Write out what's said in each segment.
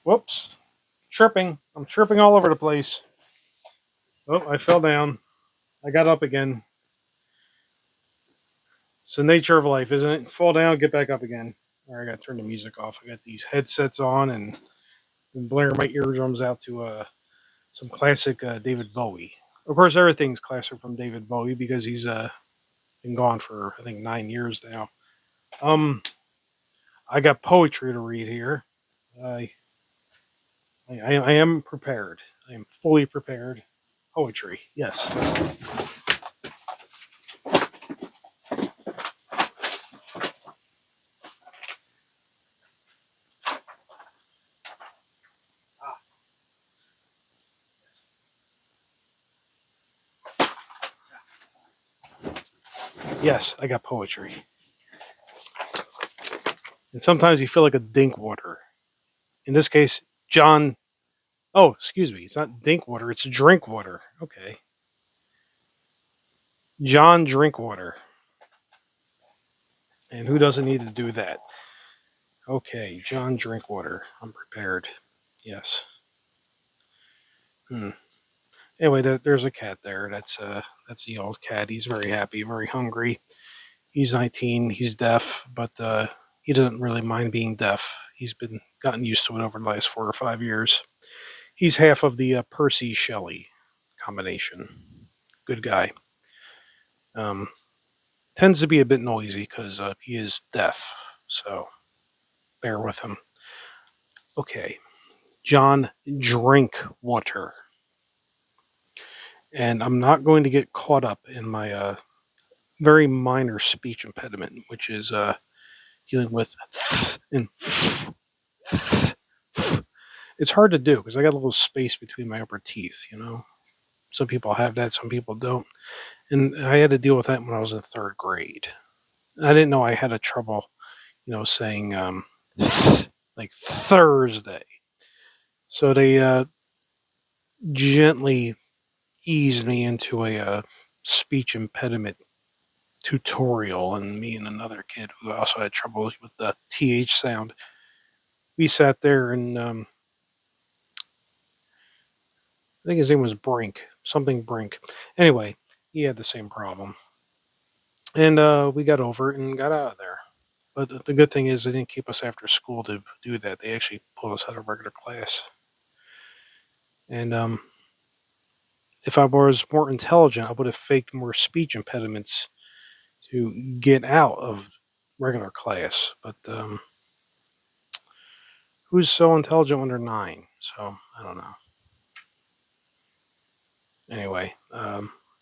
Whoops. Tripping. I'm tripping all over the place. Oh, I fell down. I got up again. It's the nature of life, isn't it? Fall down, get back up again. All right, I got to turn the music off. I got these headsets on and blare my eardrums out to some classic David Bowie. Of course, everything's classic from David Bowie because he's been gone for I think 9 years now. Um, I got poetry to read here. I I am prepared. I am fully prepared. Poetry, yes. Ah, yes, I got poetry. And sometimes you feel like a Dinkwater. In this case, John. Oh, excuse me. It's not Dinkwater. It's Drinkwater. Okay, John Drinkwater. And who doesn't need to do that? Okay, John Drinkwater. I'm prepared. Yes. Hmm. Anyway, there's a cat there. That's the old cat. He's very happy, very hungry. He's 19. He's deaf, but he doesn't really mind being deaf. He's been gotten used to it over the last 4 or 5 years. He's half of the Percy Shelley combination. Good guy. Um, Tends to be a bit noisy because he is deaf, so bear with him. Okay, John Drinkwater, and I'm not going to get caught up in my very minor speech impediment, which is dealing with and it's hard to do because I got a little space between my upper teeth. Some people have that, some people don't, and I had to deal with that when I was in third grade. I didn't know I had a trouble, saying like Thursday. So they gently eased me into a speech impediment tutorial, and me and another kid who also had trouble with the th sound. We sat there, and I think his name was Brink, something Brink. Anyway, he had the same problem, and we got over it and got out of there. But the good thing is, they didn't keep us after school to do that. They actually pulled us out of regular class. And if I was more intelligent, I would have faked more speech impediments to get out of regular class. But who's so intelligent when they're 9? So I don't know. Anyway,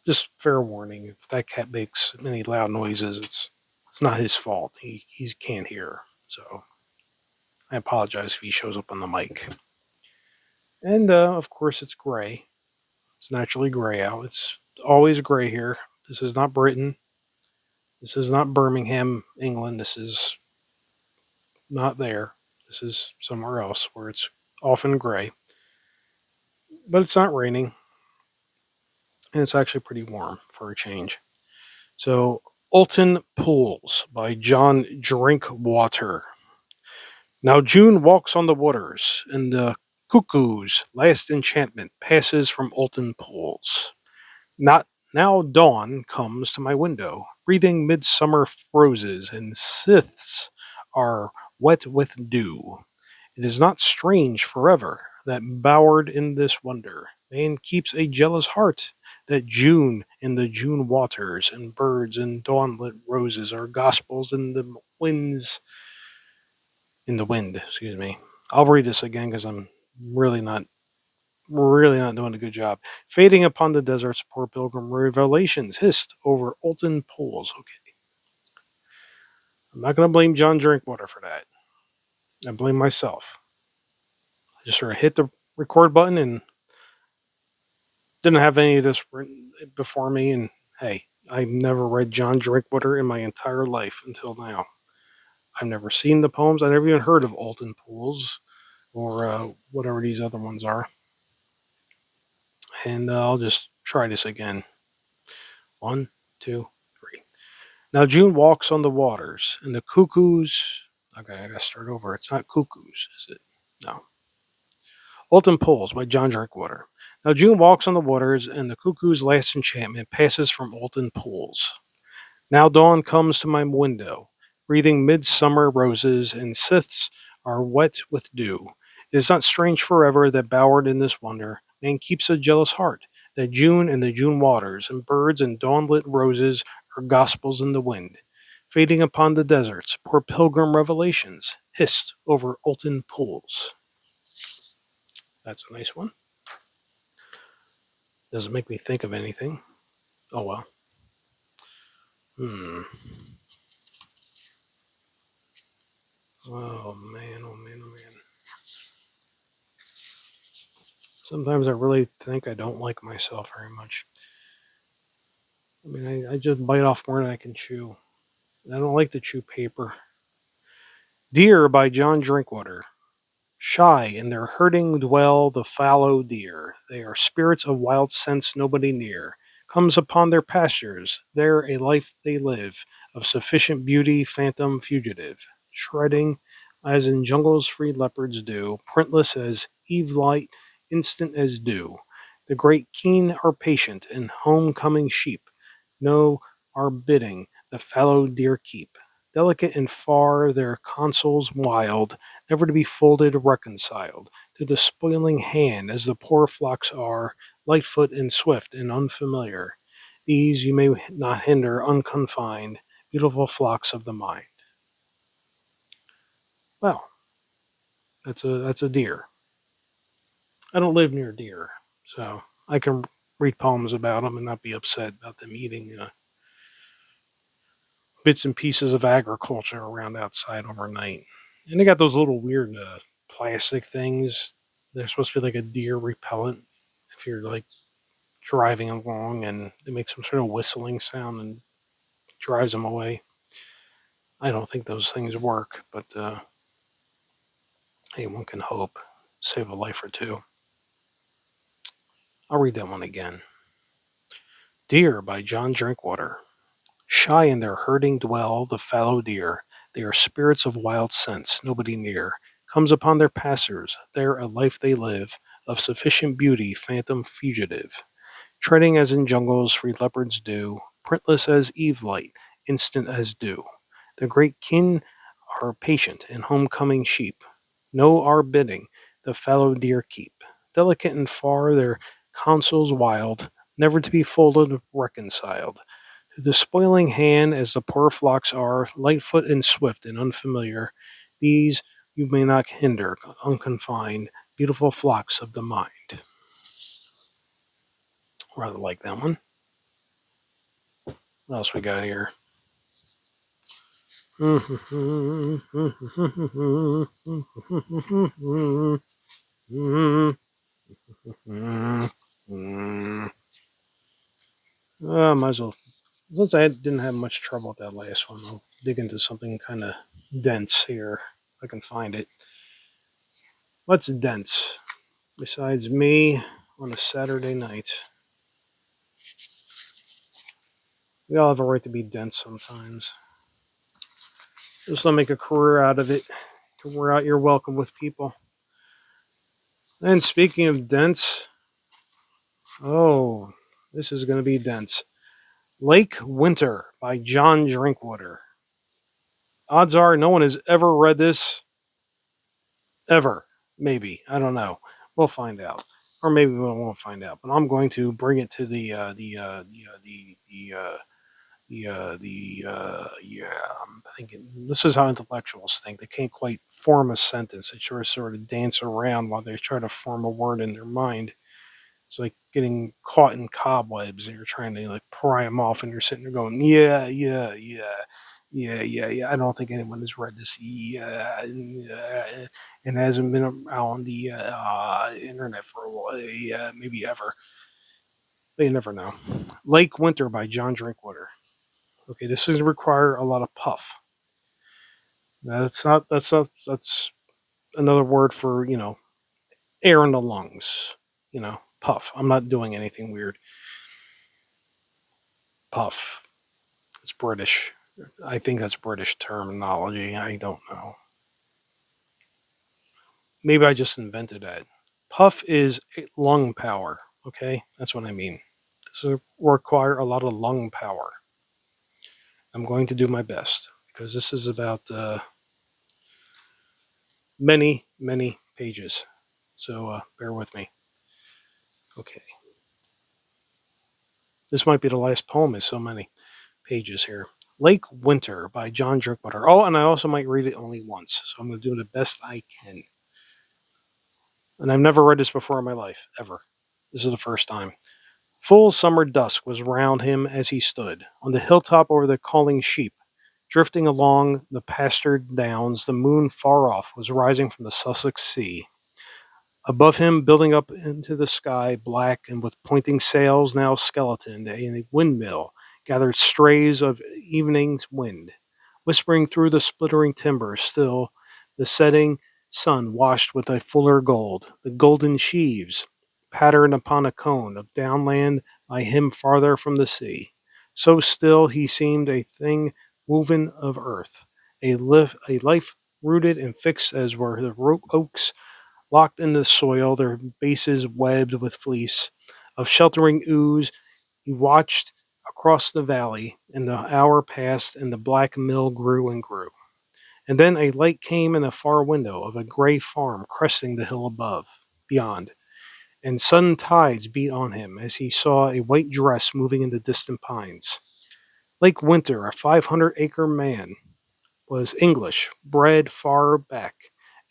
just fair warning: if that cat makes any loud noises, it's not his fault. He can't hear. So I apologize if he shows up on the mic. And of course, it's gray. It's naturally gray out. It's always gray here. This is not Britain. This is not Birmingham, England. This is not there. This is somewhere else where it's often gray. But it's not raining, and it's actually pretty warm for a change. So, Olton Pools by John Drinkwater. Now June walks on the waters, and the cuckoo's last enchantment passes from Olton Pools. Not now dawn comes to my window, breathing midsummer roses, and scythes are wet with dew. It is not strange forever that bowered in this wonder, man keeps a jealous heart, that June in the June waters, and birds and dawnlit roses are gospels in the wind, excuse me. I'll read this again because I'm really not doing a good job. Fading upon the deserts, poor pilgrim revelations hissed over Olton pools. Okay. I'm not going to blame John Drinkwater for that. I blame myself. I just sort of hit the record button and didn't have any of this written before me. And hey, I've never read John Drinkwater in my entire life until now. I've never seen the poems. I've never even heard of Olton pools or whatever these other ones are. And I'll just try this again. One, two, three. Now June walks on the waters, and the cuckoos. Okay, I gotta start over. It's not cuckoos, is it? No. Olton Pools by John Drinkwater. Now June walks on the waters, and the cuckoo's last enchantment passes from Olton Pools. Now dawn comes to my window, breathing midsummer roses, and siths are wet with dew. It is not strange forever that bowered in this wonder, man keeps a jealous heart, that June and the June waters, and birds and dawn-lit roses are gospels in the wind. Fading upon the deserts, poor pilgrim revelations, hissed over Olton Pools. That's a nice one. Doesn't make me think of anything. Oh well. Hmm. Oh man, oh man, oh man. Sometimes I really think I don't like myself very much. I mean, I just bite off more than I can chew. I don't like to chew paper. Deer by John Drinkwater. Shy in their herding dwell the fallow deer. They are spirits of wild sense nobody near. Comes upon their pastures, there a life they live, of sufficient beauty, phantom fugitive. Shredding, as in jungles free leopards do, printless as eve light, instant as dew. The great keen are patient, and home-coming sheep know our bidding, the fallow deer keep. Delicate and far, their consoles wild, never to be folded reconciled to the spoiling hand as the poor flocks are, lightfoot and swift and unfamiliar. These you may not hinder unconfined, beautiful flocks of the mind. Well, that's a deer. I don't live near deer, so I can read poems about them and not be upset about them eating bits and pieces of agriculture around outside overnight. And they got those little weird plastic things. They're supposed to be like a deer repellent if you're like driving along and they make some sort of whistling sound and drives them away. I don't think those things work, but hey, one can hope. Save a life or two. I'll read that one again. Deer by John Drinkwater. Shy in their herding dwell the fallow deer. They are spirits of wild sense, nobody near. Comes upon their passers, there a life they live, of sufficient beauty, phantom fugitive. Treading as in jungles free leopards do, printless as eve light, instant as dew. The great kin are patient and homecoming sheep. Know our bidding, the fallow deer keep. Delicate and far, their counsels wild, never to be folded, reconciled. To the spoiling hand, as the poor flocks are, lightfoot and swift and unfamiliar, these you may not hinder, unconfined, beautiful flocks of the mind. Rather like that one. What else we got here? Might as well. Since I didn't have much trouble with that last one, I'll dig into something kind of dense here. If I can find it. What's dense? Besides me on a Saturday night. We all have a right to be dense sometimes. Just don't make a career out of it. Wear out your welcome with people. And speaking of dense, oh, this is going to be dense. Lake Winter by John Drinkwater. Odds are no one has ever read this ever. Maybe, I don't know. We'll find out, or maybe we won't find out. But I'm going to bring it to yeah. I'm thinking this is how intellectuals think. They can't quite form a sentence. They sort of dance around while they try to form a word in their mind. It's like getting caught in cobwebs and you're trying to like pry them off and you're sitting there going, yeah, yeah, yeah, yeah, yeah, yeah. I don't think anyone has read this. Yeah, and hasn't been on the internet for a while. Yeah, maybe ever. But you never know. Lake Winter by John Drinkwater. Okay, this doesn't require a lot of puff. That's another word for, air in the lungs. Puff. I'm not doing anything weird. Puff. It's British. I think that's British terminology. I don't know. Maybe I just invented that. Puff is lung power. Okay, that's what I mean. This will require a lot of lung power. I'm going to do my best because this is about many, many pages. So bear with me. Okay, this might be the last poem. Is so many pages here. Lake Winter by John Drinkwater. Oh, and I also might read it only once, so I'm going to do the best I can. And I've never read this before in my life, ever. This is the first time. Full summer dusk was round him as he stood on the hilltop over the calling sheep. Drifting along the pastured downs, the moon far off was rising from the Sussex sea. Above him, building up into the sky, black and with pointing sails, now skeletoned, a windmill gathered strays of evening's wind, whispering through the splittering timbers. Still, the setting sun washed with a fuller gold, the golden sheaves patterned upon a cone of downland by him farther from the sea. So still he seemed a thing woven of earth, a life rooted and fixed as were the oaks locked in the soil, their bases webbed with fleece of sheltering ooze. He watched across the valley, and the hour passed, and the black mill grew and grew. And then a light came in a far window of a gray farm cresting the hill beyond, and sudden tides beat on him as he saw a white dress moving in the distant pines. Lake Winter, a 500-acre man, was English, bred far back,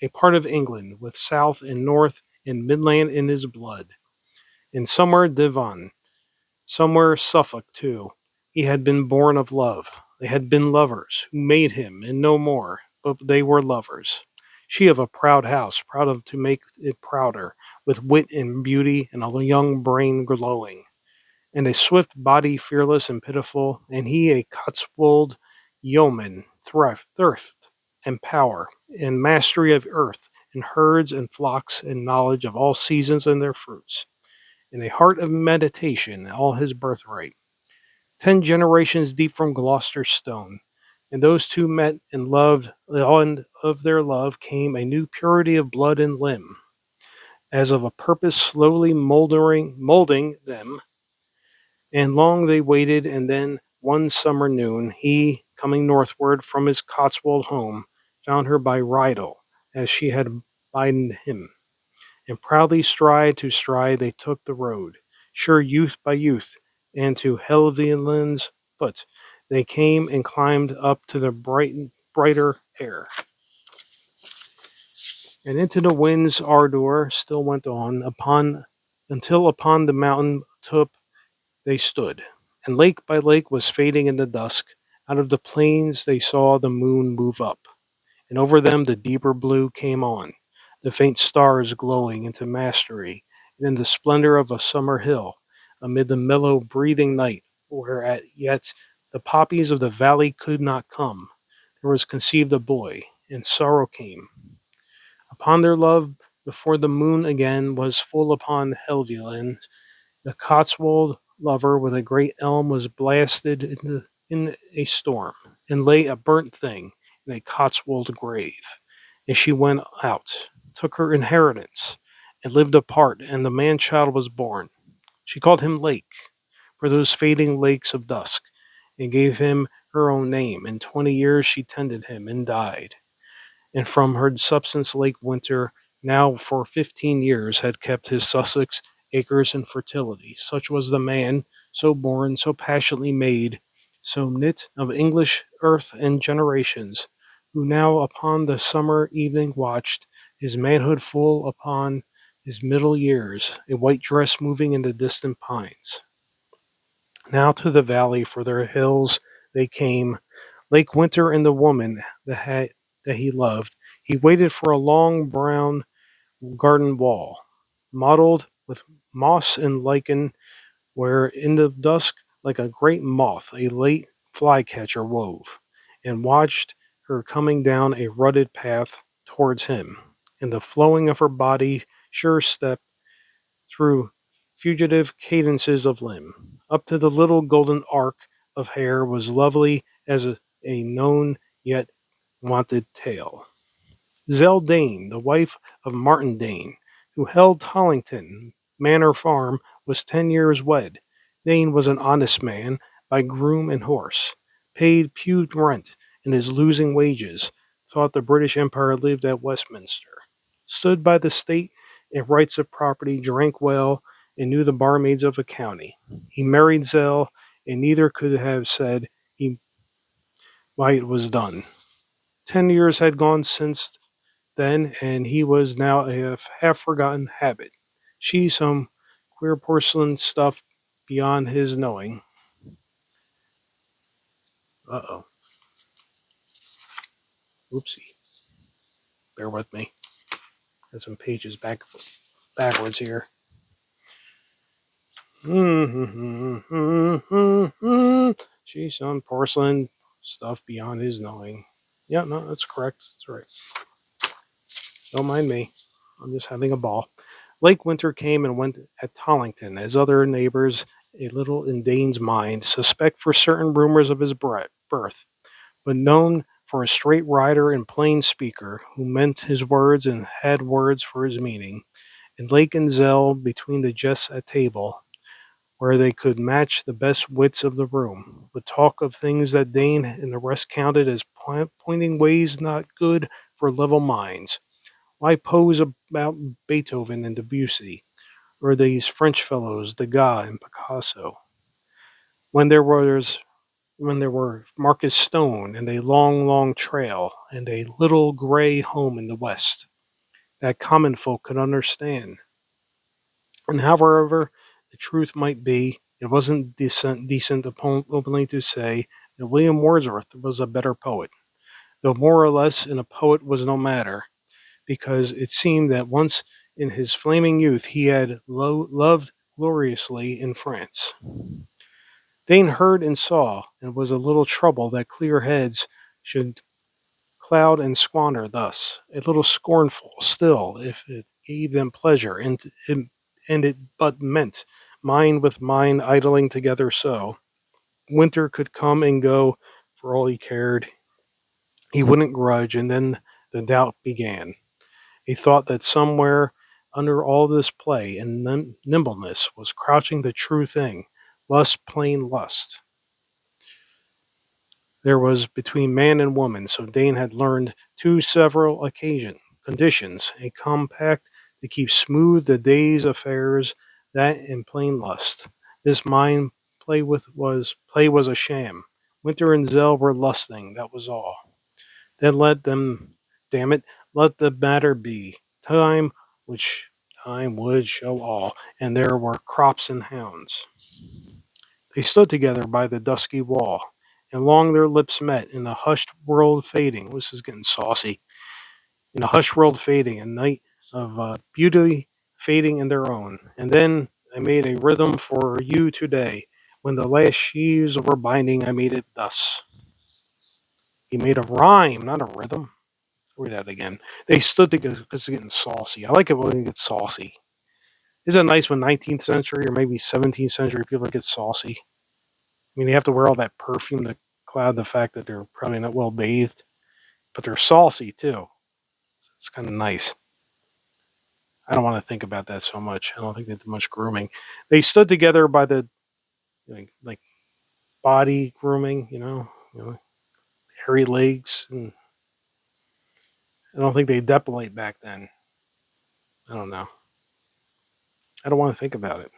a part of England with South and North and Midland in his blood. And somewhere Devon, somewhere Suffolk too, he had been born of love. They had been lovers, who made him, and no more, but they were lovers. She of a proud house, proud of to make it prouder, with wit and beauty and a young brain glowing and a swift body fearless and pitiful, and he a Cotswold yeoman, thrift and power, and mastery of earth, and herds and flocks, and knowledge of all seasons and their fruits, and a heart of meditation, all his birthright. 10 generations deep from Gloucester stone. And those two met and loved, and of their love came a new purity of blood and limb, as of a purpose slowly molding them, and long they waited, and then one summer noon, he, coming northward from his Cotswold home, found her by Rydal, as she had bidden him. And proudly stride to stride they took the road, sure youth by youth, and to Helvellyn's foot they came and climbed up to the brighter air. And into the wind's ardour still went on, until upon the mountain top they stood, and lake by lake was fading in the dusk. Out of the plains they saw the moon move up, and over them the deeper blue came on, the faint stars glowing into mastery, and in the splendor of a summer hill, amid the mellow breathing night, where at yet the poppies of the valley could not come, there was conceived a boy, and sorrow came upon their love before the moon again was full upon Helvellyn. The Cotswold lover with a great elm was blasted in a storm, and lay a burnt thing in a Cotswold grave. And she went out, took her inheritance, and lived apart, and the man child was born. She called him Lake, for those fading lakes of dusk, and gave him her own name. In 20 years she tended him, and died, and from her substance Lake Winter now for 15 years had kept his Sussex acres in fertility. Such was the man, so born, so passionately made, so knit of English earth and generations, who now upon the summer evening watched, his manhood full upon his middle years, a white dress moving in the distant pines. Now to the valley for their hills they came, Lake Winter and the woman that he loved. He waited for a long brown garden wall, mottled with moss and lichen, where in the dusk, like a great moth, a late flycatcher wove, and watched her coming down a rutted path towards him, in the flowing of her body, sure step through fugitive cadences of limb, up to the little golden arc of hair was lovely as a known yet wanted tale. Zell Dane, the wife of Martin Dane, who held Tollington Manor Farm, was 10 years wed. Dane was an honest man by groom and horse, paid pew rent and is losing wages, thought the British Empire lived at Westminster, stood by the state and rights of property, drank well, and knew the barmaids of a county. He married Zell, and neither could have said he why it was done. 10 years had gone since then, and he was now a half forgotten habit. She some queer porcelain stuff beyond his knowing. Uh oh. Oopsie. Bear with me. Got some pages backwards here. She's some porcelain stuff beyond his knowing. Yeah, no, that's correct. That's right. Don't mind me. I'm just having a ball. Lake Winter came and went at Tollington, as other neighbors, a little in Dane's mind, suspect for certain rumors of his birth, but known for a straight rider and plain speaker, who meant his words and had words for his meaning. And Lake and Zell, between the jests at table, where they could match the best wits of the room, would talk of things that Dane and the rest counted as pointing ways not good for level minds. Why pose about Beethoven and Debussy, or these French fellows, Degas and Picasso, when there was when there were Marcus Stone and a long, long trail and a little gray home in the West that common folk could understand? And however the truth might be, it wasn't decent openly to say that William Wordsworth was a better poet, though more or less in a poet was no matter, because it seemed that once in his flaming youth he had loved gloriously in France. Dane heard and saw, and was a little troubled that clear heads should cloud and squander thus, a little scornful still if it gave them pleasure, and it but meant mind with mind idling together so. Winter could come and go for all he cared. He wouldn't grudge, and then the doubt began. He thought that somewhere under all this play and nimbleness was crouching the true thing, lust, plain lust. There was between man and woman, so Dane had learned two several conditions, a compact to keep smooth the day's affairs, that in plain lust. This mind play was a sham. Winter and Zell were lusting, that was all. Then let them, damn it, let the matter be. Which time would show all, and there were crops and hounds. They stood together by the dusky wall, and long their lips met in the hushed world fading. This is getting saucy. In a hushed world fading, a night of beauty fading in their own. And then I made a rhythm for you today. When the last sheaves were binding, I made it thus. He made a rhyme, not a rhythm. Read that again. They stood together because it's getting saucy. I like it when it gets saucy. Isn't it nice when 19th century or maybe 17th century people get saucy? I mean, they have to wear all that perfume to cloud the fact that they're probably not well bathed, but they're saucy too. So it's kind of nice. I don't want to think about that so much. I don't think they did much grooming. They stood together by the like body grooming, hairy legs, and I don't think they depilate back then. I don't know. I don't want to think about it.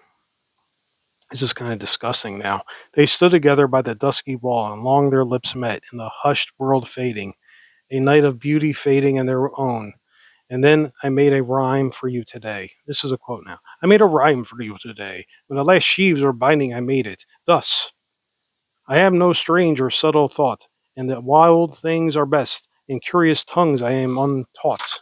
It's just kind of disgusting now. They stood together by the dusky wall, and long their lips met in the hushed world fading, a night of beauty fading in their own. And then I made a rhyme for you today. This is a quote now. I made a rhyme for you today. When the last sheaves were binding, I made it. Thus, I have no strange or subtle thought, and that wild things are best. In curious tongues I am untaught.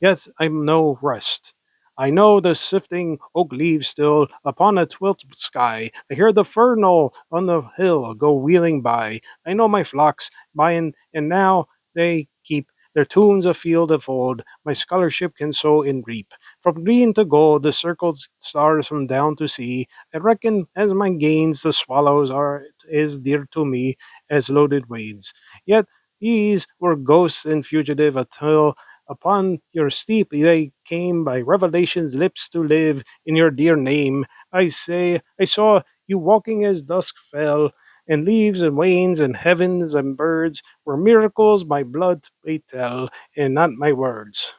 Yet I'm no rest. I know the sifting oak leaves still upon a twilit sky. I hear the fernal on the hill go wheeling by. I know my flocks by and now they keep their tunes afield of old. My scholarship can sow and reap. From green to gold, the circled stars from down to sea. I reckon as my gains the swallows are as dear to me as loaded wades. Yet these were ghosts and fugitive until upon your steep they came by revelation's lips to live in your dear name. I say, I saw you walking as dusk fell, and leaves and wains and heavens and birds were miracles my blood may tell, and not my words.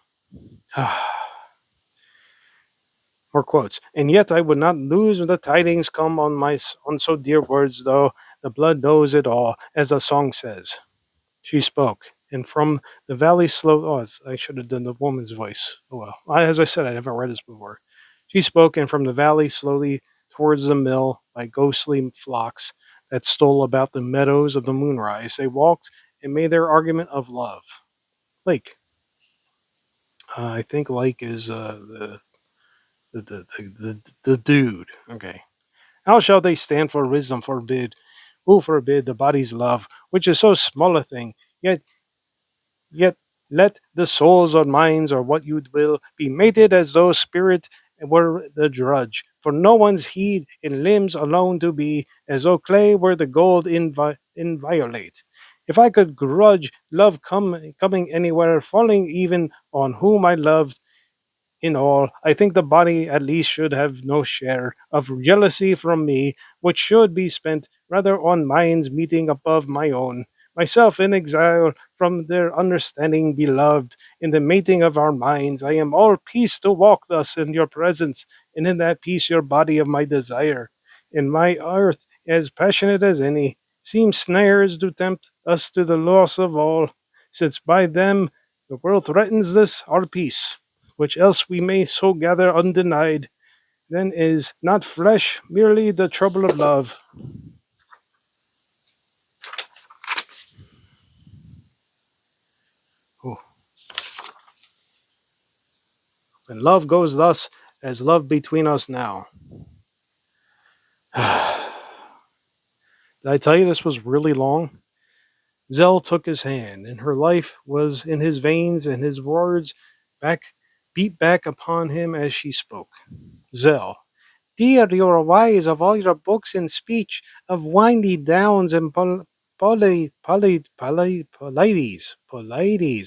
More quotes. And yet I would not lose when the tidings come on so dear words, though the blood knows it all, as the song says. She spoke, and from the valley slow. Oh, I should have done the woman's voice. Oh well. As I said, I haven't read this before. She spoke, and from the valley slowly towards the mill, by ghostly flocks that stole about the meadows of the moonrise, they walked and made their argument of love. Lake. I think Lake is the dude. Okay. How shall they stand for wisdom forbid? Who forbid the body's love, which is so small a thing, yet let the souls or minds or what you will be mated as though spirit were the drudge, for no one's heed in limbs alone to be, as though clay were the gold inviolate. If I could grudge love coming anywhere, falling even on whom I loved, in all, I think the body at least should have no share of jealousy from me, which should be spent rather on minds meeting above my own. Myself in exile from their understanding beloved, in the mating of our minds, I am all peace to walk thus in your presence, and in that peace your body of my desire. In my earth, as passionate as any, seem snares to tempt us to the loss of all, since by them the world threatens this our peace, which else we may so gather undenied, then is not flesh merely the trouble of love. Ooh. When love goes thus, as love between us now. Did I tell you this was really long? Zell took his hand, and her life was in his veins, and his words back beat back upon him as she spoke. Zell, dear, you are wise of all your books and speech, of windy downs and polities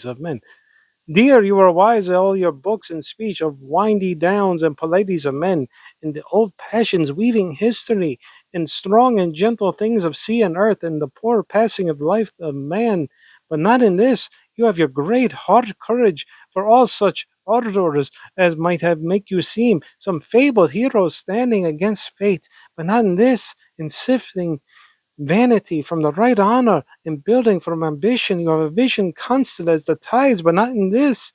of men. Dear, you are wise in all your books and speech of windy downs and polities of men, and the old passions weaving history, and strong and gentle things of sea and earth, and the poor passing of life of man. But not in this. You have your great heart courage for all such ardors as might have make you seem some fabled hero standing against fate, but not in this, in sifting vanity from the right honor, and building from ambition. You have a vision constant as the tides, but not in this.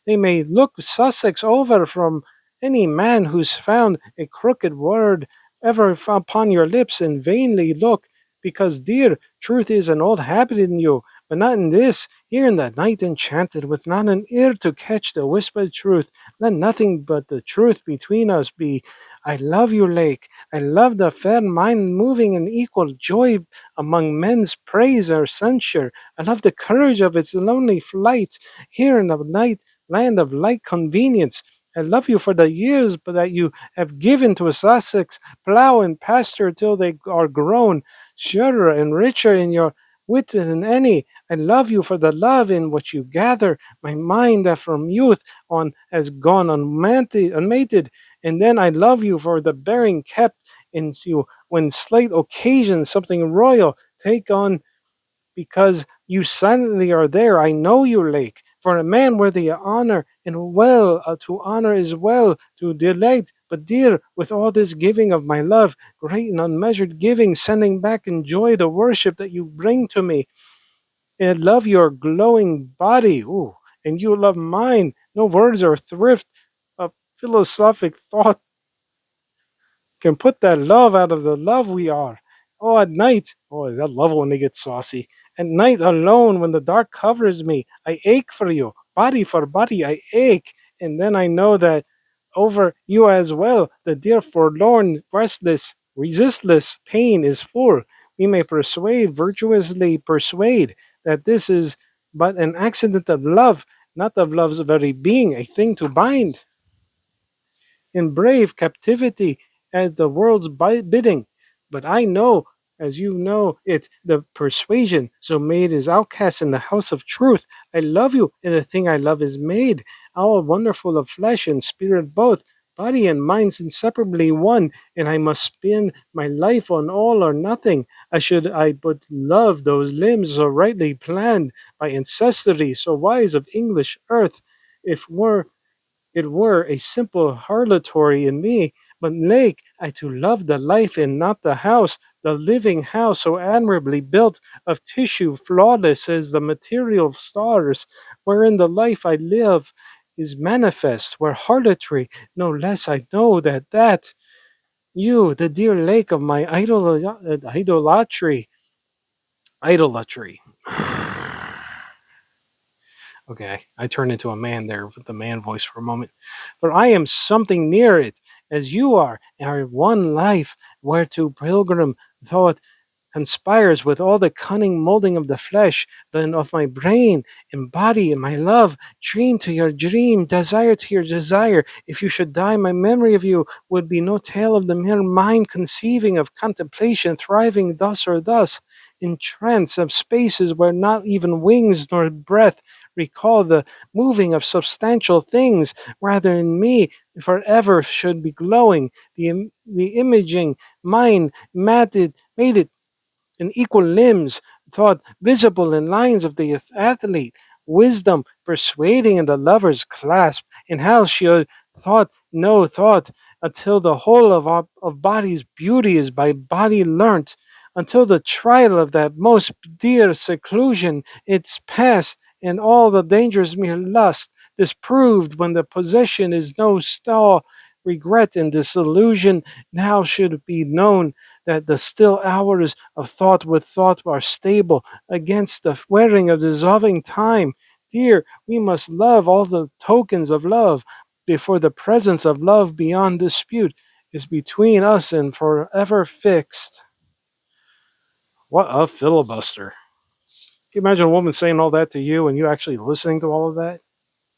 They may look Sussex over from any man who's found a crooked word ever upon your lips, and vainly look, because, dear, truth is an old habit in you, but not in this. Here in the night enchanted, with not an ear to catch the whispered truth, let nothing but the truth between us be. I love you, Lake. I love the fair mind moving in equal joy among men's praise or censure. I love the courage of its lonely flight here in the night land of light convenience. I love you for the years that you have given to Sussex, plough and pasture till they are grown, surer and richer in your wit than any. I love you for the love in which you gather my mind that from youth on has gone unmated, and then I love you for the bearing kept in you when slight occasions something royal take on, because you silently are there. I know you, Lake, for a man worthy of honor, and well to honor is well to delight. But dear, with all this giving of my love, great and unmeasured giving, sending back in joy the worship that you bring to me, and love your glowing body, ooh, and you love mine. No words or thrift of philosophic thought can put that love out of the love we are. Oh, at night, oh, I love when they get saucy. At night, alone, when the dark covers me, I ache for you. Body for body, I ache. And then I know that over you as well, the dear forlorn, restless, resistless pain is full. We may persuade, virtuously persuade, that this is but an accident of love, not of love's very being, a thing to bind in brave captivity as the world's bidding. But I know, as you know it, the persuasion so made is outcast in the house of truth. I love you, and the thing I love is made. How wonderful of flesh and spirit both, body and mind's inseparably one, and I must spend my life on all or nothing. I but love those limbs so rightly planned by ancestry so wise of English earth, if it were a simple harlotry in me, but Lake, I to love the life and not the house, the living house so admirably built of tissue flawless as the material of stars, wherein the life I live is manifest, where harlotry, no less I know that you, the dear lake of my idolatry. Okay, I turned into a man there with the man voice for a moment. For I am something near it, as you are, and our one life, whereto pilgrim thought conspires with all the cunning molding of the flesh, then of my brain and body and my love, dream to your dream, desire to your desire. If you should die, my memory of you would be no tale of the mere mind conceiving of contemplation, thriving thus or thus, in trance of spaces where not even wings nor breath recall the moving of substantial things, rather in me forever should be glowing, the imaging mind made it in equal limbs, thought visible in lines of the athlete, wisdom persuading in the lover's clasp, and how she had thought no thought, until the whole of body's beauty is by body learnt, until the trial of that most dear seclusion it's past, and all the dangers mere lust, disproved when the possession is no stall, regret and disillusion now should be known that the still hours of thought with thought are stable against the wearing of dissolving time. Dear, we must love all the tokens of love, before the presence of love beyond dispute is between us and forever fixed. What a filibuster. Can you imagine a woman saying all that to you and you actually listening to all of that?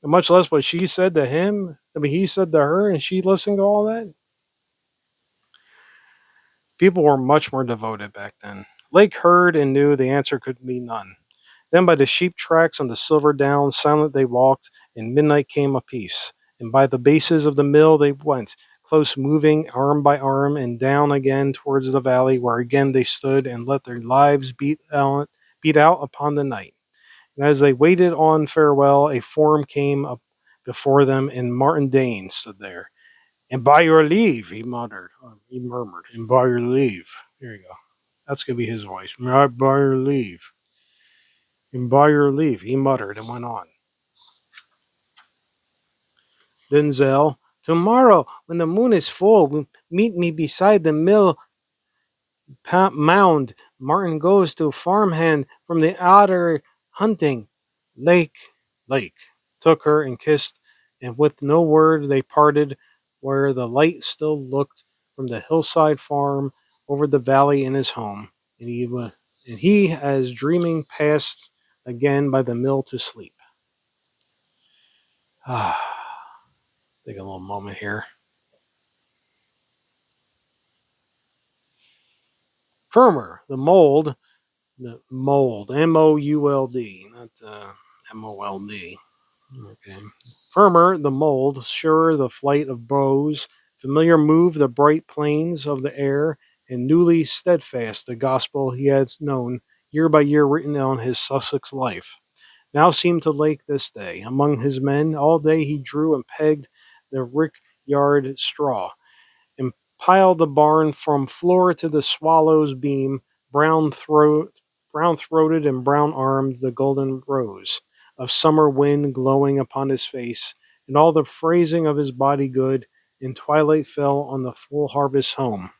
And much less what she said to him. I mean, he said to her and she listened to all that? People were much more devoted back then. Lake heard and knew the answer could be none. Then by the sheep tracks on the silver downs silent they walked, and midnight came apiece. And by the bases of the mill they went, close moving, arm by arm, and down again towards the valley, where again they stood and let their lives beat out upon the night. And as they waited on farewell, a form came up before them, and Martin Dane stood there. And by your leave, he muttered, he murmured, and by your leave. Here you go. That's going to be his voice. By your leave. And by your leave, he muttered and went on. Then Zell, tomorrow, when the moon is full, meet me beside the mill mound. Martin goes to farmhand from the otter hunting. Lake, Lake, took her and kissed, and with no word they parted, where the light still looked from the hillside farm over the valley in his home, and he as dreaming passed again by the mill to sleep. Take a little moment here. Firmer, the mold, MOULD, not MOLD. Okay. Firmer, the mold, surer the flight of bows, familiar move the bright plains of the air, and newly steadfast the gospel he had known year by year written on his Sussex life. Now seemed to Lake this day. Among his men, all day he drew and pegged the rick yard straw, and piled the barn from floor to the swallow's beam, brown throated and brown armed, the golden rose of summer wind glowing upon his face, and all the phrasing of his body good, and twilight fell on the full harvest home.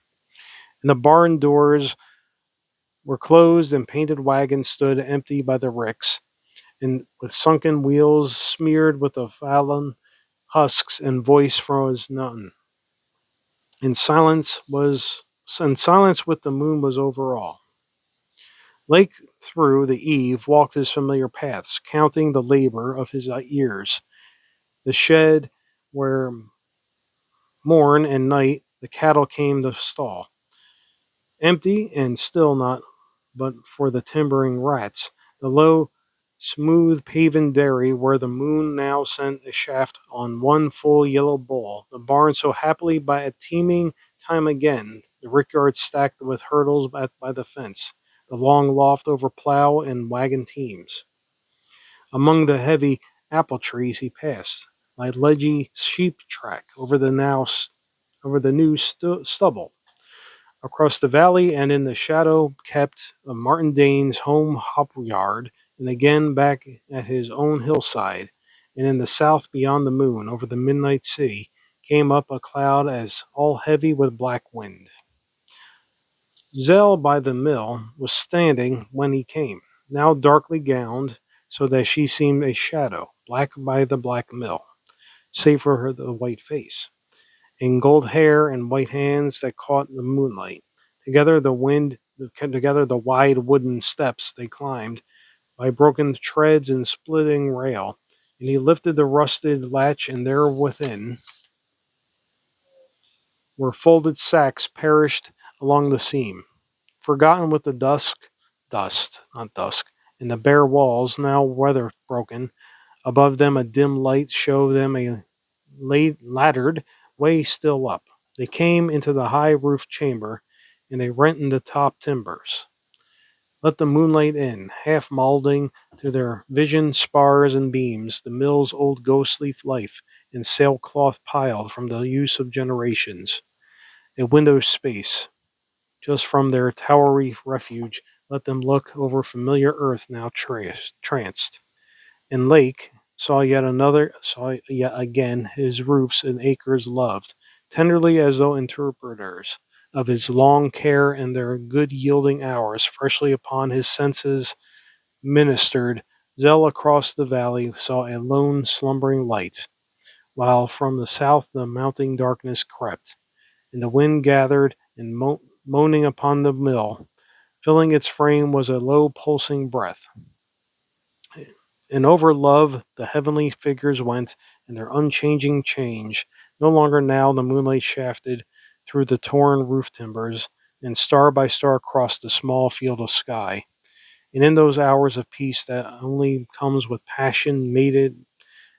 And the barn doors were closed, and painted wagons stood empty by the ricks, and with sunken wheels smeared with the fallen husks, and voice froze none. And silence with the moon was over all. Lake through the eve walked his familiar paths, counting the labor of his years. The shed where morn and night the cattle came to stall, empty and still not but for the timbering rats. The low smooth paven dairy where the moon now sent a shaft on one full yellow bowl, the barn so happily by a teeming time again, the rickyard stacked with hurdles by the fence, the long loft over plow and wagon teams. Among the heavy apple trees he passed, my ledgy sheep track over the new stubble, across the valley and in the shadow kept of Martin Dane's home hop yard, and again back at his own hillside, and in the south beyond the moon, over the midnight sea, came up a cloud as all heavy with black wind. Zell by the mill was standing when he came, now darkly gowned, so that she seemed a shadow, black by the black mill, save for her the white face and gold hair and white hands that caught the moonlight. Together the wide wooden steps they climbed by broken treads and splitting rail, and he lifted the rusted latch, and there within were folded sacks perished along the seam, forgotten with the dust, not dusk, and the bare walls, now weather broken. Above them a dim light showed them a laddered way still up. They came into the high roofed chamber, and they rent in the top timbers. Let the moonlight in, half moulding to their vision spars and beams, the mill's old ghostly life in sailcloth piled from the use of generations. A window space, just from their towery refuge, let them look over familiar earth now tranced. And Lake saw yet again his roofs and acres loved, tenderly as though interpreters of his long care and their good yielding hours freshly upon his senses ministered. Zell across the valley saw a lone slumbering light, while from the south the mounting darkness crept, and the wind gathered and moaning upon the mill, filling its frame was a low pulsing breath. And over love the heavenly figures went in their unchanging change, no longer now the moonlight shafted through the torn roof timbers, and star by star crossed the small field of sky. And in those hours of peace that only comes with passion mated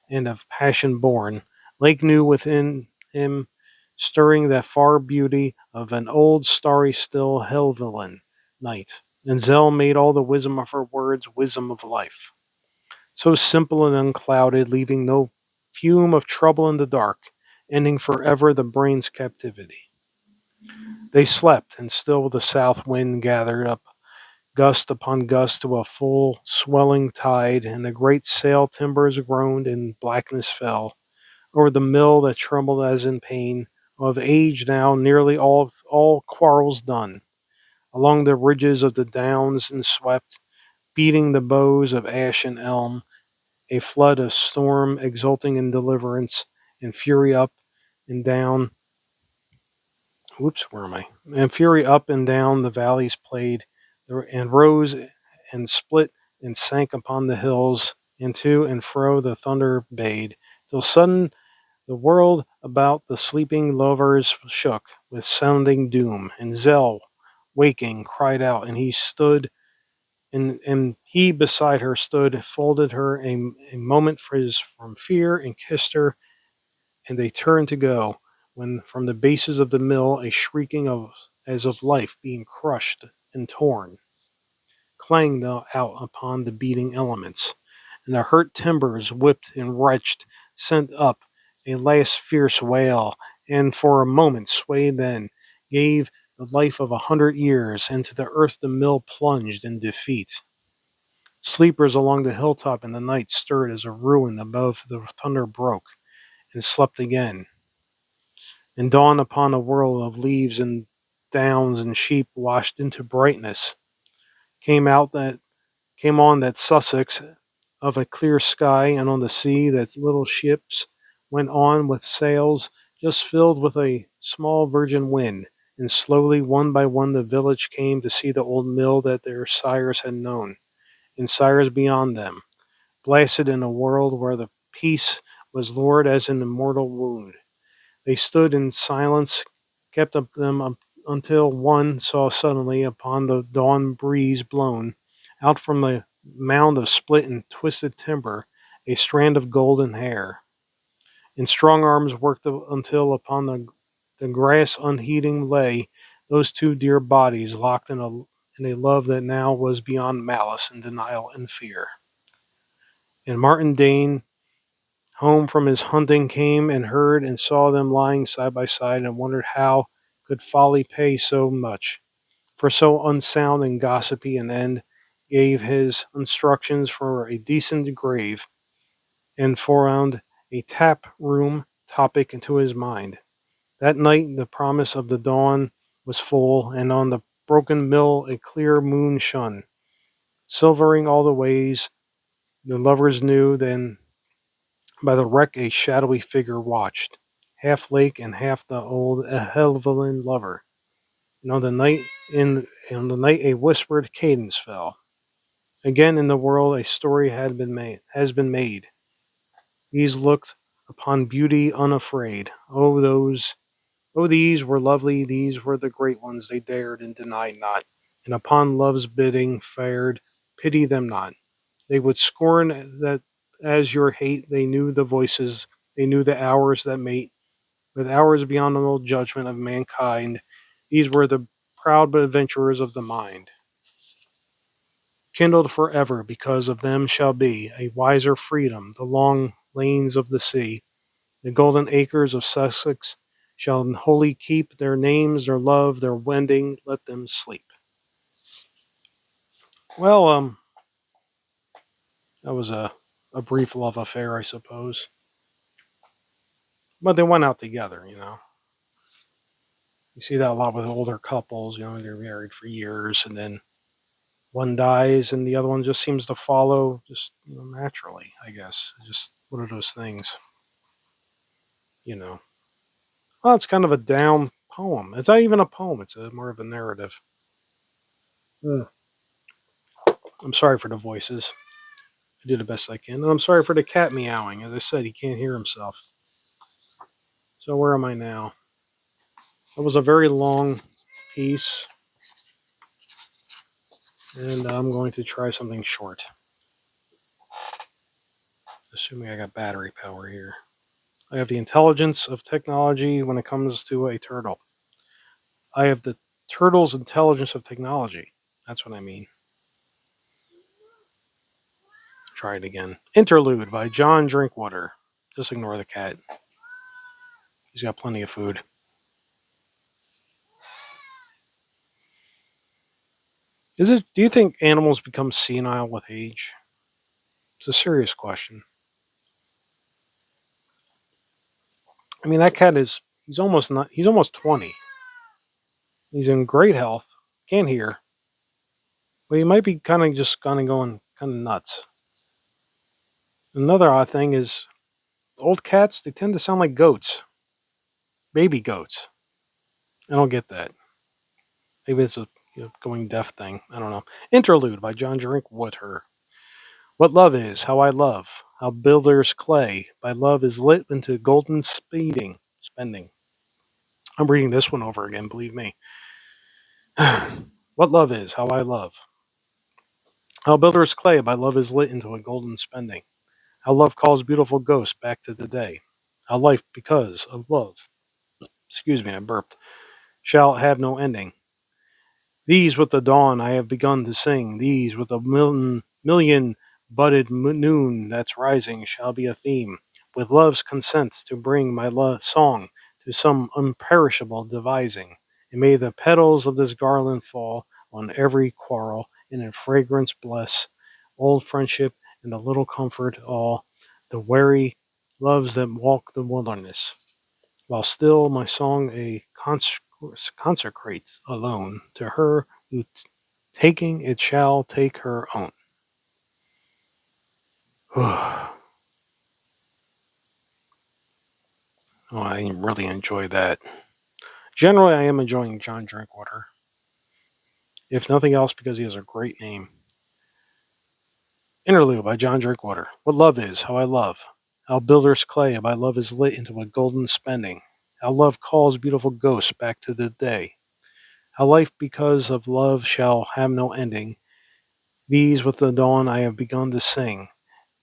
and of passion born, Lake knew within him, stirring that far beauty of an old starry still Helvellyn night. And Zell made all the wisdom of her words wisdom of life, so simple and unclouded, leaving no fume of trouble in the dark, ending forever the brain's captivity. They slept, and still the south wind gathered up, gust upon gust to a full swelling tide, and the great sail timbers groaned and blackness fell over the mill that trembled as in pain of age now nearly all quarrels done. Along the ridges of the downs and swept, beating the boughs of ash and elm, a flood of storm exulting in deliverance and fury up and down. Whoops, where am I? And fury up and down the valleys played, and rose and split and sank upon the hills, and to and fro the thunder bayed, till sudden the world about the sleeping lovers shook with sounding doom, and Zell, waking, cried out, and he stood and he beside her stood, folded her a moment from fear, and kissed her, and they turned to go, when from the bases of the mill a shrieking of as of life being crushed and torn clanged out upon the beating elements, and the hurt timbers, whipped and wrenched, sent up a last fierce wail, and for a moment swayed, then gave the life of 100 years, and to the earth the mill plunged in defeat. Sleepers along the hilltop in the night stirred as a ruin above the thunder broke, and slept again. And dawn upon a world of leaves and downs and sheep washed into brightness came out that came on that Sussex of a clear sky, and on the sea that little ships went on with sails just filled with a small virgin wind, and slowly one by one the village came to see the old mill that their sires had known, and sires beyond them, blasted in a world where the peace was Lord as in the mortal wound. They stood in silence, kept up them up until one saw suddenly upon the dawn breeze blown out from the mound of split and twisted timber, a strand of golden hair. And strong arms worked until upon the grass unheeding lay those two dear bodies locked in a love that now was beyond malice and denial and fear. And Martin Dane, home from his hunting, came and heard and saw them lying side by side and wondered how could folly pay so much for so unsound and gossipy an end, gave his instructions for a decent grave, and found a tap room topic into his mind. That night the promise of the dawn was full, and on the broken mill a clear moon shone, silvering all the ways the lovers knew. Then by the wreck a shadowy figure watched, half lake and half the old Helvellyn lover. And on the night a whispered cadence fell. Again in the world a story has been made. These looked upon beauty unafraid. Oh, these were lovely, these were the great ones, they dared and denied not, and upon love's bidding fared, pity them not. They would scorn that as your hate, they knew the voices, they knew the hours that mate, with hours beyond all judgment of mankind. These were the proud adventurers of the mind. Kindled forever because of them shall be a wiser freedom, the long lanes of the sea, the golden acres of Sussex shall wholly keep their names, their love, their wending, let them sleep. Well, that was a brief love affair, I suppose. But they went out together, you know. You see that a lot with older couples, you know, they're married for years and then one dies and the other one just seems to follow just, you know, naturally, I guess. Just one of those things, you know. Well, it's kind of a down poem. It's not even a poem, it's more of a narrative. Mm. I'm sorry for the voices. I do the best I can. And I'm sorry for the cat meowing. As I said, he can't hear himself. So where am I now? That was a very long piece. And I'm going to try something short. Assuming I got battery power here. I have the intelligence of technology when it comes to a turtle. I have the turtle's intelligence of technology. That's what I mean. Try it again. Interlude by John Drinkwater. Just ignore the cat. He's got plenty of food. Do you think animals become senile with age? It's a serious question. I mean, that cat he's almost 20. He's in great health. Can't hear. But he might be kind of going kind of nuts. Another odd thing is old cats, they tend to sound like goats. Baby goats. I don't get that. Maybe it's a going deaf thing. I don't know. Interlude by John Drinkwater. What love is, how I love, how builder's clay by love is lit into golden spending. I'm reading this one over again, believe me. What love is, how I love. How builder's clay by love is lit into a golden spending. How love calls beautiful ghosts back to the day. How life, because of love, excuse me, I burped, shall have no ending. These with the dawn I have begun to sing, these with a million budded noon that's rising shall be a theme, with love's consent to bring my song to some imperishable devising. And may the petals of this garland fall on every quarrel, and in fragrance bless old friendship and the little comfort all the weary loves that walk the wilderness, while still my song a consecrates alone to her who taking it shall take her own. Oh, I really enjoy that. Generally, I am enjoying John Drinkwater, if nothing else because he has a great name. Interlude by John Drinkwater. What love is, how I love. How builder's clay by love is lit into a golden spending. How love calls beautiful ghosts back to the day. How life because of love shall have no ending. These with the dawn I have begun to sing,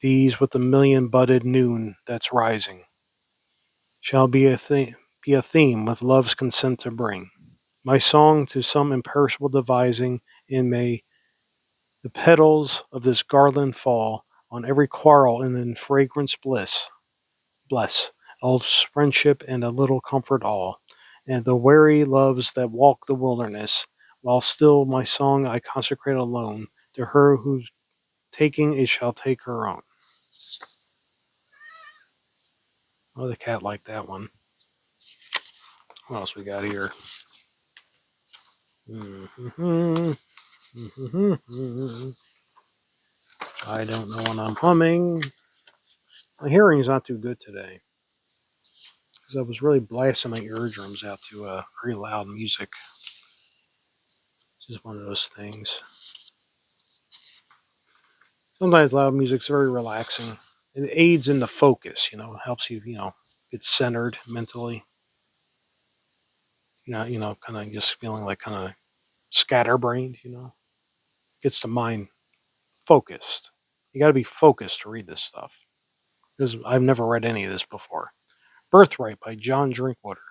these with the million budded noon that's rising, shall be a theme with love's consent to bring. My song to some imperishable devising, and may the petals of this garland fall on every quarrel and in fragrance bliss. Bless old friendship and a little comfort all, and the weary loves that walk the wilderness, while still my song I consecrate alone to her whose taking it shall take her own. Oh, the cat liked that one. What else we got here? I don't know when I'm humming. My hearing's not too good today because I was really blasting my eardrums out to very loud music. It's just one of those things. Sometimes loud music's very relaxing. It aids in the focus, it helps you, get centered mentally. Kind of just feeling like kind of scatterbrained, Gets the mind focused. You got to be focused to read this stuff because I've never read any of this before. Birthright by John Drinkwater.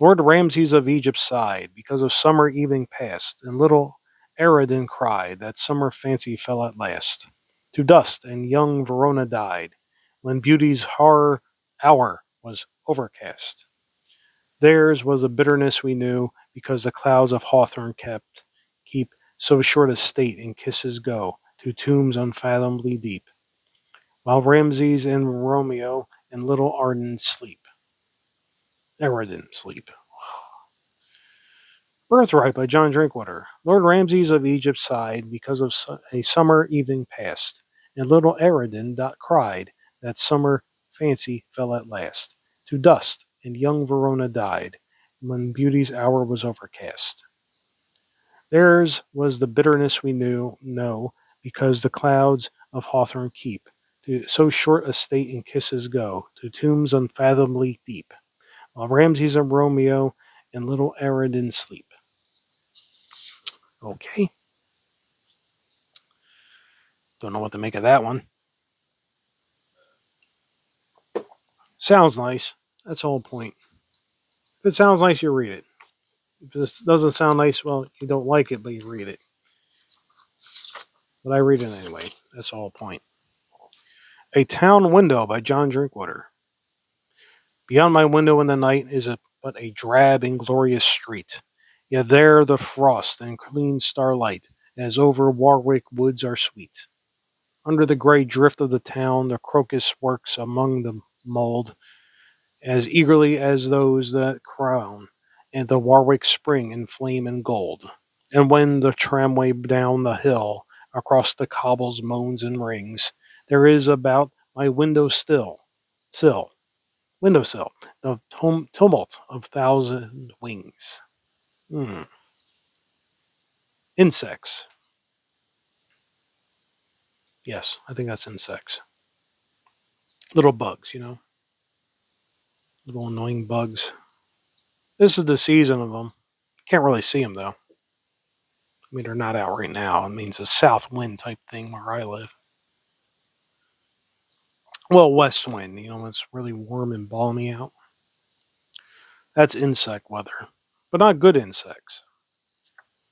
Lord Ramses of Egypt sighed because of summer evening past, and little Eridan cried that summer fancy fell at last to dust, and young Verona died when beauty's horror hour was overcast. Theirs was a bitterness we knew because the clouds of hawthorn keep so short a state, and kisses go to tombs unfathomably deep, while Ramses and Romeo and little Arden sleep. Eridan sleep. Birthright by John Drinkwater. Lord Ramses of Egypt sighed because of a summer evening past, and little Eridan cried that summer fancy fell at last to dust, and young Verona died when beauty's hour was overcast. Theirs was the bitterness we know, because the clouds of hawthorn keep to so short a state, and kisses go to tombs unfathomably deep, while Ramses and Romeo and little Eridan sleep. Okay. Don't know what to make of that one. Sounds nice. That's the whole point. If it sounds nice, you read it. If it doesn't sound nice, well, you don't like it, but you read it. But I read it anyway. That's the whole point. A Town Window by John Drinkwater. Beyond my window in the night is but a drab, inglorious street. Yet there the frost and clean starlight, as over Warwick woods, are sweet. Under the grey drift of the town, the crocus works among the mould, as eagerly as those that crown, and the Warwick spring in flame and gold. And when the tramway down the hill across the cobbles moans and rings, there is about my sill, windowsill, the tumult of thousand wings. Hmm. Insects. Yes, I think that's insects. Little bugs, little annoying bugs. This is the season of them. Can't really see them though. I mean, they're not out right now. It means a south wind type thing where I live. Well, west wind, when it's really warm and balmy out. That's insect weather, but not good insects.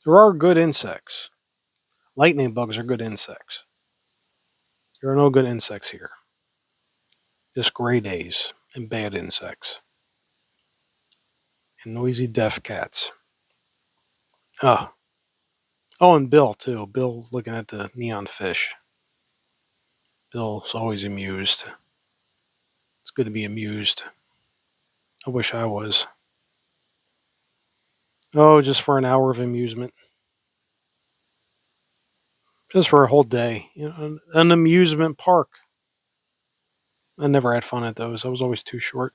There are good insects. Lightning bugs are good insects. There are no good insects here. Just gray days and bad insects. And noisy deaf cats. Oh. Oh, and Bill, too. Bill looking at the neon fish. Bill's always amused. It's good to be amused. I wish I was. Oh, just for an hour of amusement. Just for a whole day. An amusement park. I never had fun at those. I was always too short.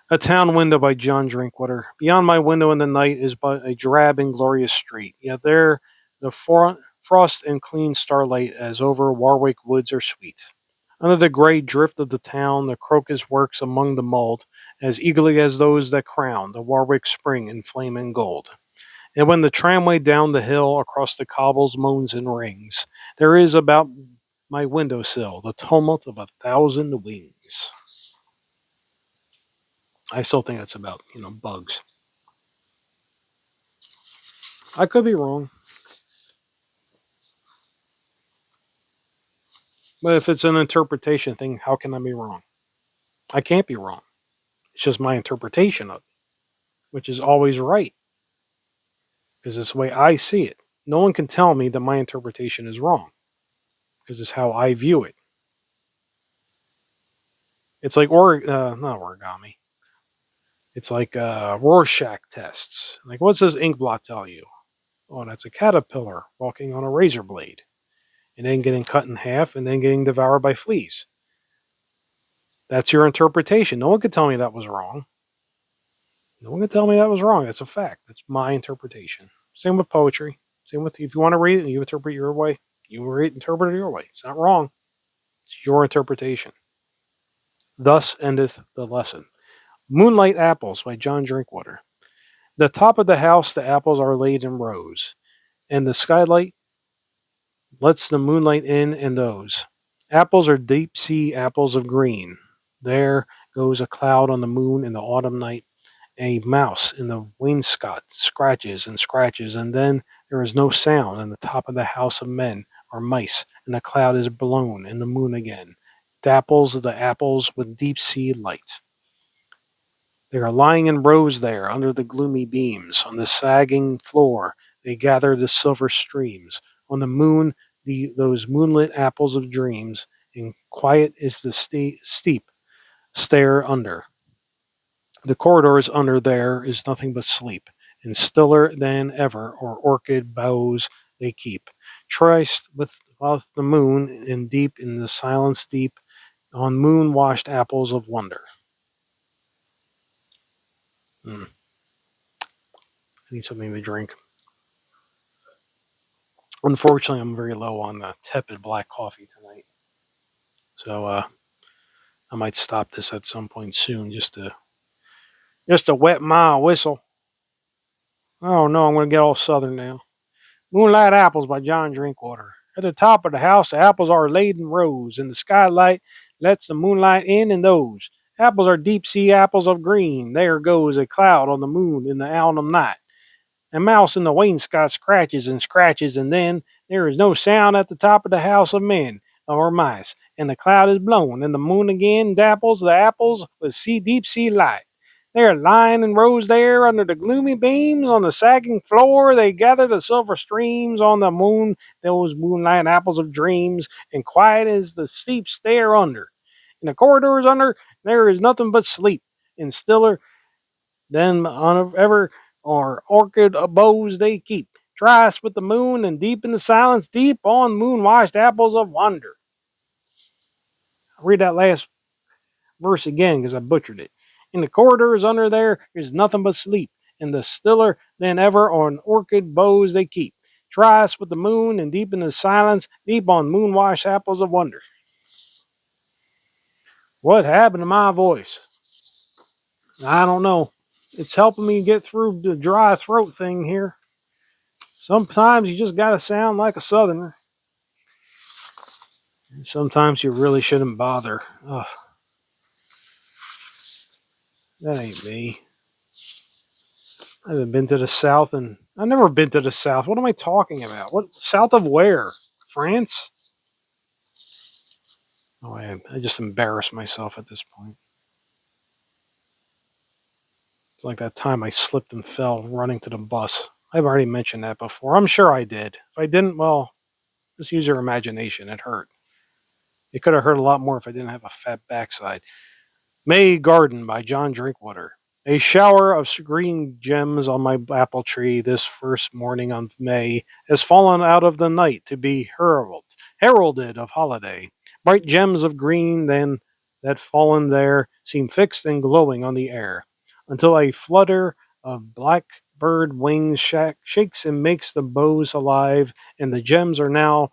A Town Window by John Drinkwater. Beyond my window in the night is but a drab and glorious street. Yet there the frost and clean starlight, as over Warwick woods, are sweet. Under the grey drift of the town, the crocus works among the mould, as eagerly as those that crown the Warwick spring in flame and gold. And when the tramway down the hill across the cobbles moans and rings, there is about my windowsill the tumult of 1,000 wings. I still think that's about, bugs. I could be wrong. But if it's an interpretation thing, how can I be wrong? I can't be wrong. It's just my interpretation of it, which is always right, because it's the way I see it. No one can tell me that my interpretation is wrong, because it's how I view it. It's like not origami. It's like Rorschach tests. Like, what does ink blot tell you? Oh, that's a caterpillar walking on a razor blade, and then getting cut in half, and then getting devoured by fleas. That's your interpretation. No one could tell me that was wrong. No one can tell me that was wrong. That's a fact. That's my interpretation. Same with poetry. Same with, if you want to read it and you interpret your way, you interpret it your way. It's not wrong. It's your interpretation. Thus endeth the lesson. Moonlight Apples by John Drinkwater. The top of the house, the apples are laid in rows, and the skylight lets the moonlight in those. Apples are deep sea apples of green. There goes a cloud on the moon in the autumn night. A mouse in the wainscot scratches and scratches, and then there is no sound, and the top of the house of men are mice, and the cloud is blown, and the moon again dapples the apples with deep sea light. They are lying in rows there under the gloomy beams. On the sagging floor they gather the silver streams. On the moon, those moonlit apples of dreams, and quiet is the steep stair under. The corridors under there is nothing but sleep, and stiller than ever or orchid boughs they keep. Triced with the moon, and deep in the silence deep, on moon-washed apples of wonder. I need something to drink. Unfortunately, I'm very low on tepid black coffee tonight, so I might stop this at some point soon just to wet my whistle. Oh no, I'm going to get all southern now. Moonlight Apples by John Drinkwater. At the top of the house, the apples are laid in rows, and the skylight lets the moonlight in those. Apples are deep sea apples of green. There goes a cloud on the moon in the autumn night. A mouse in the wainscot scratches and scratches, and then there is no sound at the top of the house of men or mice, and the cloud is blown, and the moon again dapples the apples with deep sea light. They are lying in rows there under the gloomy beams. On the sagging floor they gather the silver streams. On the moon, those moonlight apples of dreams, and quiet as the steep stair under. In the corridors under, there is nothing but sleep, and stiller than ever or orchid boughs they keep. Tryst with the moon, and deep in the silence, deep on moon-washed apples of wonder. I'll read that last verse again because I butchered it. In the corridors under there is nothing but sleep, and the stiller than ever on orchid boughs they keep. Tryst with the moon, and deep in the silence, deep on moon-washed apples of wonder. What happened to my voice? I don't know. It's helping me get through the dry throat thing here. Sometimes you just gotta sound like a southerner. And sometimes you really shouldn't bother. Ugh, that ain't me. I haven't been to the South, and I've never been to the South. What am I talking about? What south of where? France? Oh, I just embarrassed myself at this point. It's like that time I slipped and fell running to the bus. I've already mentioned that before. I'm sure I did. If I didn't, well, just use your imagination. It hurt. It could have hurt a lot more if I didn't have a fat backside. May Garden by John Drinkwater. A shower of green gems on my apple tree this first morning of May has fallen out of the night to be heralded of holiday. Bright gems of green then that fallen there seem fixed and glowing on the air, until a flutter of blackbird wings shakes and makes the boughs alive, and the gems are now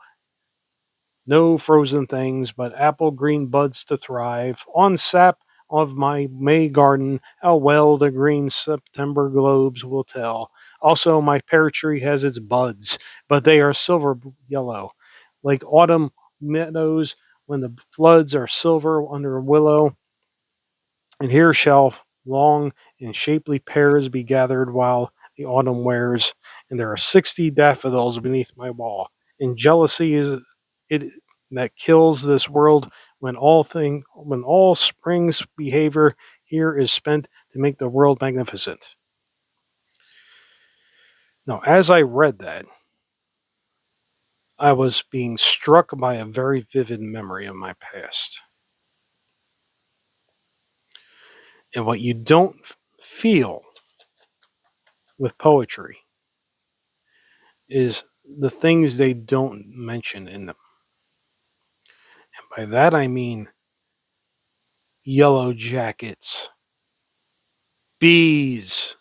no frozen things, but apple green buds to thrive. On sap of my May garden, how well the green September globes will tell. Also, my pear tree has its buds, but they are silver yellow, like autumn meadows when the floods are silver under a willow. And here shall long and shapely pears be gathered while the autumn wears, and there are 60 daffodils beneath my wall. And jealousy is it that kills this world when all spring's behavior here is spent to make the world magnificent. Now, as I read that, I was being struck by a very vivid memory of my past. And what you don't feel with poetry is the things they don't mention in them. And by that I mean yellow jackets, bees.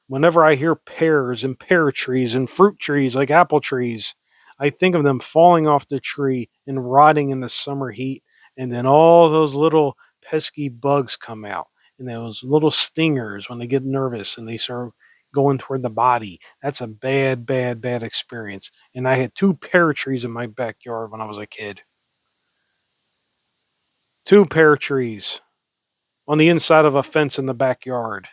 Whenever I hear pears and pear trees and fruit trees like apple trees, I think of them falling off the tree and rotting in the summer heat. And then all those little pesky bugs come out. And those little stingers when they get nervous and they start going toward the body. That's a bad, bad, bad experience. And I had two pear trees in my backyard when I was a kid. Two pear trees on the inside of a fence in the backyard.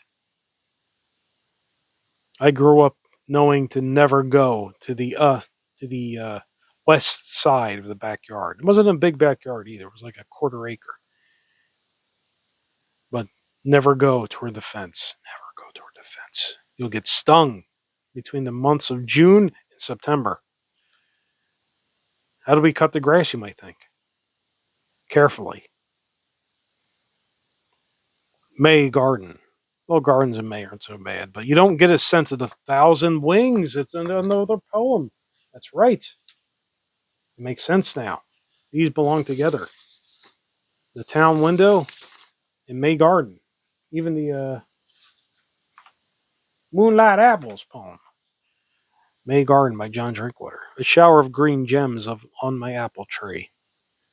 I grew up knowing to never go to the west side of the backyard. It wasn't a big backyard either. It was like a quarter acre. But never go toward the fence. Never go toward the fence. You'll get stung between the months of June and September. How do we cut the grass, you might think? Carefully. May garden. Well, gardens in May aren't so bad, but you don't get a sense of the thousand wings. It's another poem. That's right. It makes sense now. These belong together. The town window and May garden. Even the Moonlight Apples poem. May garden by John Drinkwater. A shower of green gems on my apple tree.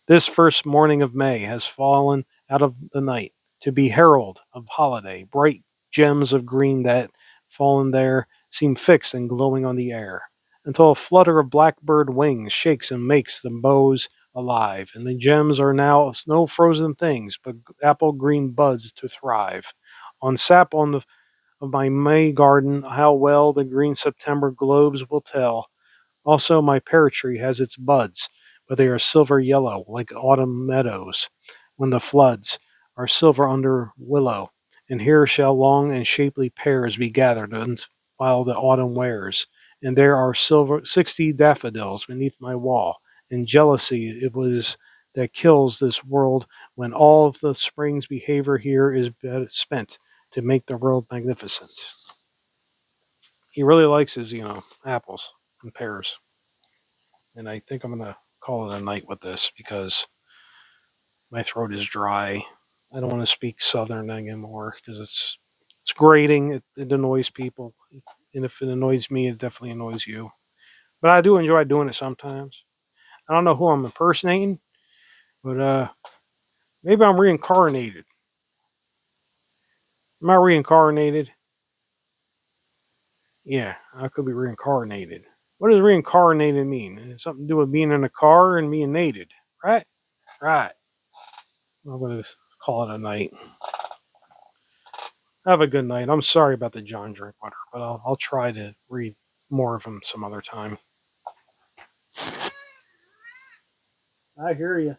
This first morning of May has fallen out of the night to be herald of holiday. Bright gems of green that fallen there seem fixed and glowing on the air, until a flutter of blackbird wings shakes and makes the boughs alive, and the gems are now no frozen things, but apple green buds to thrive. On sap of my May garden, how well the green September globes will tell. Also, my pear tree has its buds, but they are silver yellow, like autumn meadows, when the floods are silver under willow. And here shall long and shapely pears be gathered while the autumn wears. And there are 60 daffodils beneath my wall. And jealousy it was that kills this world when all of the spring's behavior here is spent to make the world magnificent. He really likes his, apples and pears. And I think I'm going to call it a night with this because my throat is dry. I don't want to speak Southern anymore because it's grating. It annoys people, and if it annoys me, it definitely annoys you. But I do enjoy doing it sometimes. I don't know who I'm impersonating, but maybe I'm reincarnated. Am I reincarnated? Yeah, I could be reincarnated. What does reincarnated mean? It's something to do with being in a car and being nated, right? Right. I'm going to call it a night. Have a good night. I'm sorry about the John Drinkwater, but I'll try to read more of them some other time. I hear you.